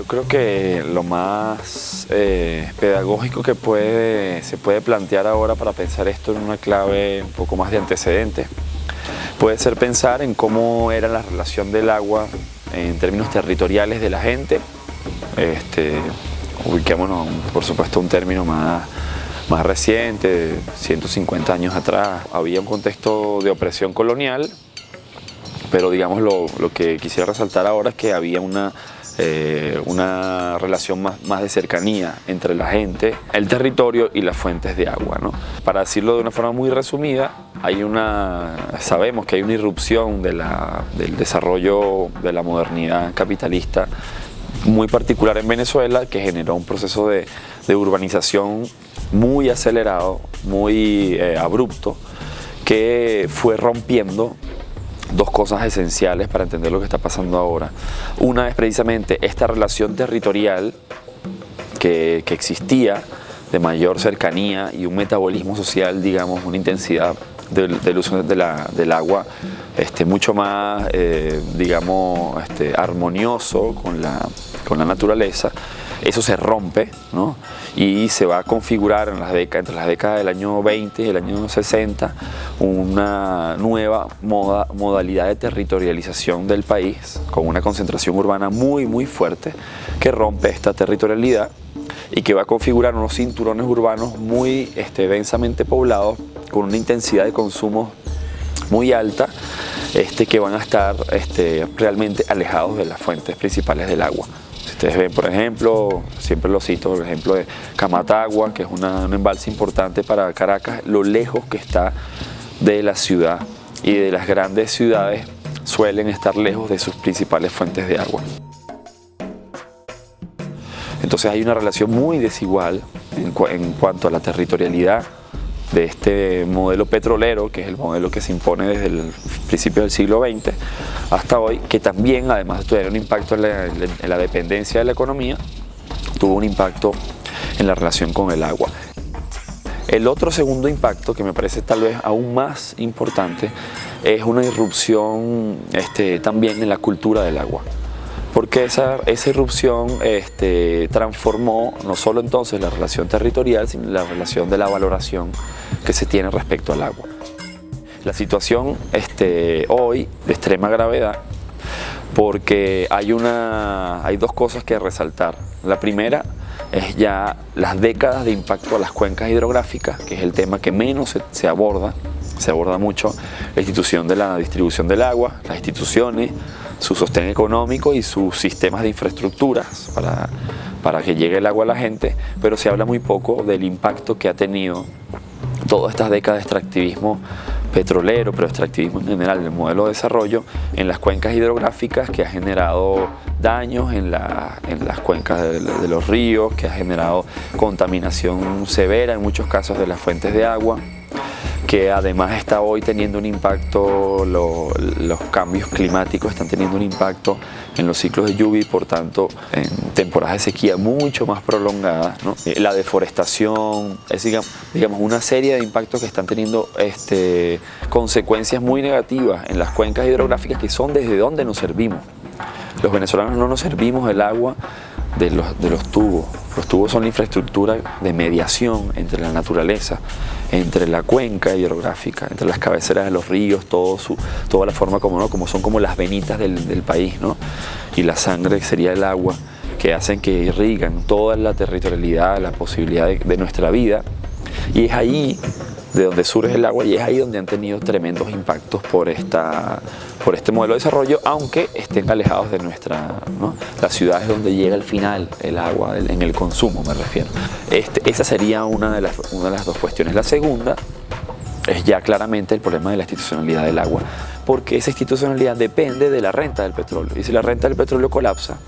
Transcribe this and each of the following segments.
Yo creo que lo más pedagógico que se puede plantear ahora para pensar esto en una clave un poco más de antecedentes puede ser pensar en cómo era la relación del agua en términos territoriales de la gente. Ubiquémonos, por supuesto, un término más reciente, 150 años atrás. Había un contexto de opresión colonial, pero digamos lo que quisiera resaltar ahora es que había una relación más de cercanía entre la gente, el territorio y las fuentes de agua, ¿no? Para decirlo de una forma muy resumida, sabemos que hay una irrupción del desarrollo de la modernidad capitalista muy particular en Venezuela, que generó un proceso de urbanización muy acelerado, muy abrupto, que fue rompiendo dos cosas esenciales para entender lo que está pasando ahora. Una es precisamente esta relación territorial que existía, de mayor cercanía y un metabolismo social, digamos, una intensidad del uso del agua mucho más, digamos, armonioso con la naturaleza. Eso se rompe, ¿no? Y se va a configurar entre las décadas del año 20 y el año 60 una nueva modalidad de territorialización del país, con una concentración urbana muy fuerte que rompe esta territorialidad y que va a configurar unos cinturones urbanos muy densamente poblados, con una intensidad de consumo muy alta, que van a estar realmente alejados de las fuentes principales del agua. Si ustedes ven, por ejemplo, siempre lo cito, el ejemplo de Camatagua, que es un embalse importante para Caracas, lo lejos que está de la ciudad, y de las grandes ciudades suelen estar lejos de sus principales fuentes de agua. Entonces hay una relación muy desigual en cuanto a la territorialidad de este modelo petrolero, que es el modelo que se impone desde el principio del siglo XX hasta hoy, que también, además de tener un impacto en la dependencia de la economía, tuvo un impacto en la relación con el agua. El otro segundo impacto, que me parece tal vez aún más importante, es una irrupción también en la cultura del agua. Porque esa irrupción transformó no solo entonces la relación territorial, sino la relación de la valoración que se tiene respecto al agua. La situación hoy de extrema gravedad, porque hay dos cosas que resaltar. La primera es ya las décadas de impacto a las cuencas hidrográficas, que es el tema que menos se aborda mucho, la institución de la distribución del agua, las instituciones, su sostén económico y sus sistemas de infraestructuras para que llegue el agua a la gente, pero se habla muy poco del impacto que ha tenido todas estas décadas de extractivismo petrolero, pero extractivismo en general del modelo de desarrollo en las cuencas hidrográficas, que ha generado daños en las cuencas de los ríos, que ha generado contaminación severa en muchos casos de las fuentes de agua, que además está hoy teniendo un impacto, los cambios climáticos están teniendo un impacto en los ciclos de lluvia y por tanto en temporadas de sequía mucho más prolongadas, ¿no? La deforestación, es digamos una serie de impactos que están teniendo consecuencias muy negativas en las cuencas hidrográficas, que son desde donde nos servimos. Los venezolanos no nos servimos del agua de los tubos. Los tubos son la infraestructura de mediación entre la naturaleza, entre la cuenca hidrográfica, entre las cabeceras de los ríos, toda la forma como son como las venitas del país, ¿no? Y la sangre sería el agua, que hacen que irrigan toda la territorialidad, la posibilidad de nuestra vida. Y es ahí de donde surge el agua, y es ahí donde han tenido tremendos impactos por este modelo de desarrollo, aunque estén alejados de ¿no? Las ciudades donde llega al final el agua, en el consumo me refiero. Esa sería una de las dos cuestiones. La segunda es ya claramente el problema de la institucionalidad del agua, porque esa institucionalidad depende de la renta del petróleo, y si la renta del petróleo colapsa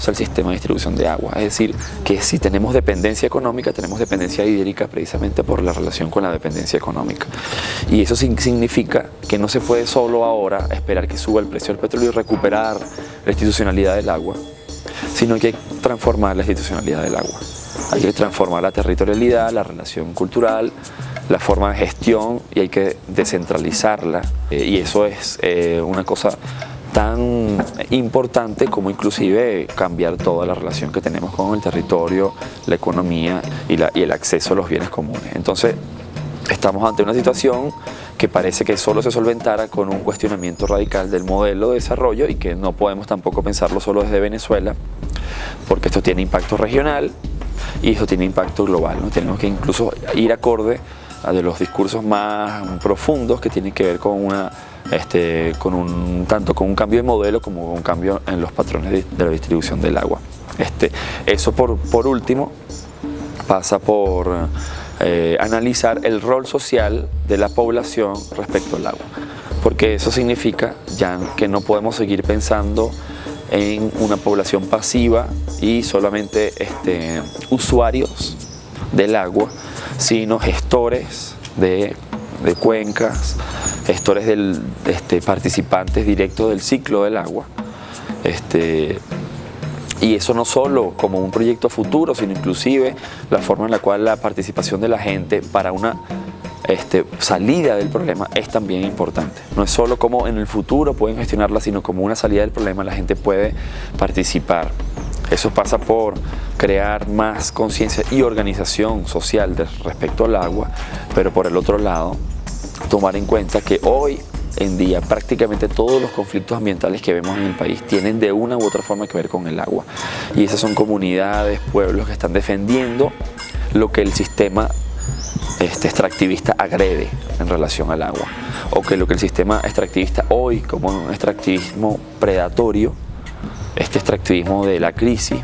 el sistema de distribución de agua. Es decir, que si tenemos dependencia económica, tenemos dependencia hídrica precisamente por la relación con la dependencia económica. Y eso significa que no se puede solo ahora esperar que suba el precio del petróleo y recuperar la institucionalidad del agua, sino que hay que transformar la institucionalidad del agua. Hay que transformar la territorialidad, la relación cultural, la forma de gestión, y hay que descentralizarla. Y eso es una cosa tan importante como inclusive cambiar toda la relación que tenemos con el territorio, la economía y el acceso a los bienes comunes. Entonces, estamos ante una situación que parece que solo se solventara con un cuestionamiento radical del modelo de desarrollo y que no podemos tampoco pensarlo solo desde Venezuela, porque esto tiene impacto regional y esto tiene impacto global, ¿no? Tenemos que incluso ir acorde a de los discursos más profundos que tienen que ver con tanto con un cambio de modelo como con un cambio en los patrones de la distribución del agua. Eso por último pasa por analizar el rol social de la población respecto al agua, porque eso significa ya que no podemos seguir pensando en una población pasiva y solamente usuarios del agua, sino gestores de cuencas, gestores participantes directos del ciclo del agua. Y eso no solo como un proyecto futuro, sino inclusive la forma en la cual la participación de la gente para una salida del problema es también importante. No es solo como en el futuro pueden gestionarla, sino como una salida del problema la gente puede participar. Eso pasa por crear más conciencia y organización social respecto al agua, pero por el otro lado, tomar en cuenta que hoy en día prácticamente todos los conflictos ambientales que vemos en el país tienen de una u otra forma que ver con el agua. Y esas son comunidades, pueblos que están defendiendo lo que el sistema extractivista agrede en relación al agua, o que lo que el sistema extractivista hoy, como un extractivismo predatorio, este extractivismo de la crisis,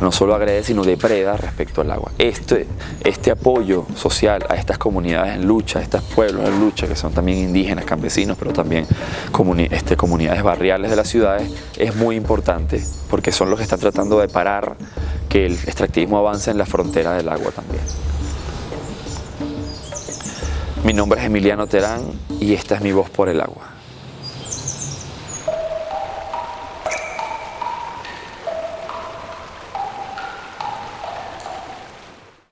no solo agrede sino depreda respecto al agua. Este apoyo social a estas comunidades en lucha, a estos pueblos en lucha, que son también indígenas, campesinos, pero también comunidades barriales de las ciudades, es muy importante porque son los que están tratando de parar que el extractivismo avance en la frontera del agua también. Mi nombre es Emiliano Terán y esta es mi voz por el agua.